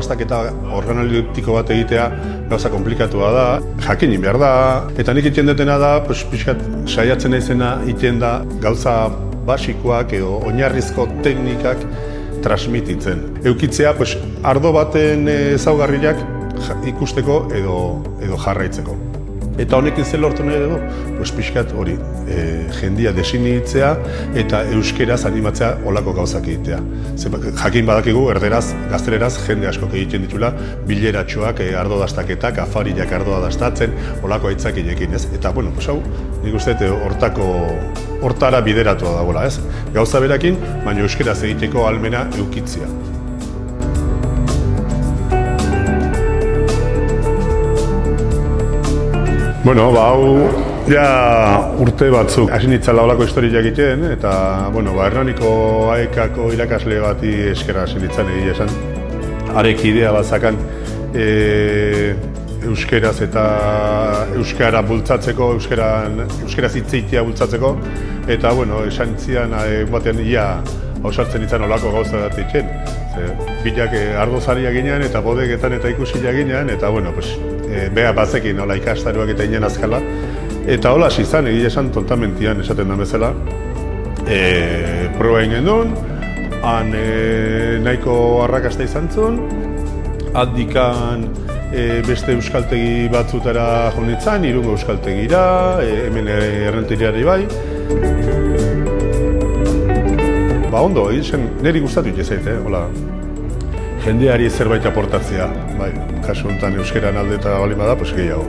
dastaketa organoliptiko bat egitea gauza komplikatua da, jakin behar da, eta nik egiten dutena da, pixkat saiatzen naizena egiten da gauza basikoak edo oinarrizko teknikak transmititzen. Eukitzea ardo baten ezaugarriak ikusteko edo jarraitzeko. Eta honekin zer lortu nahi dugu? Pixkat hori, jendia desinitzea eta euskeraz animatzea olako gauzak egitea. Jakin badakigu, erderaz, gazteleraz, jende askok egiten ditula, bileratxoak, ardo dastaketak, afariak ardoa dastatzen, olako aitzakinekin, ez? Eta, bueno, hau, nik uste hortara bideratua dagoela, ez? Gauza berakin, baina euskeraz egiteko ahalmena eukitzea. Bueno, hau urte batzuk hasi nitzala olako historia egiten, eta Hernaniko AEK-ko irakasle bati eskera hasi nitzan egia esan. Harek idea bat zakan euskeraz eta euskara bultzatzeko, euskaraz hitz egitea bultzatzeko, eta esan zian batean hausartzen nintzen olako gauza bat egiten. Bilak ardozariak ginean eta bodegetan eta ikusiak ginean, eta beha bazekin ikastaroak eta inen azkala. Eta hola hasi izan, egia esan tontamentian esaten da bezala. Proba egin duen, han nahiko arrakasta izan zuen, handikan beste euskaltegi batzutara jo nintzen, Irungo euskaltegira, hemen Errenteriari bai. Ondo, niri gustatu izait, jendeari zerbait aportatzea, kasu honetan euskeran alde eta balin bada, gehiago.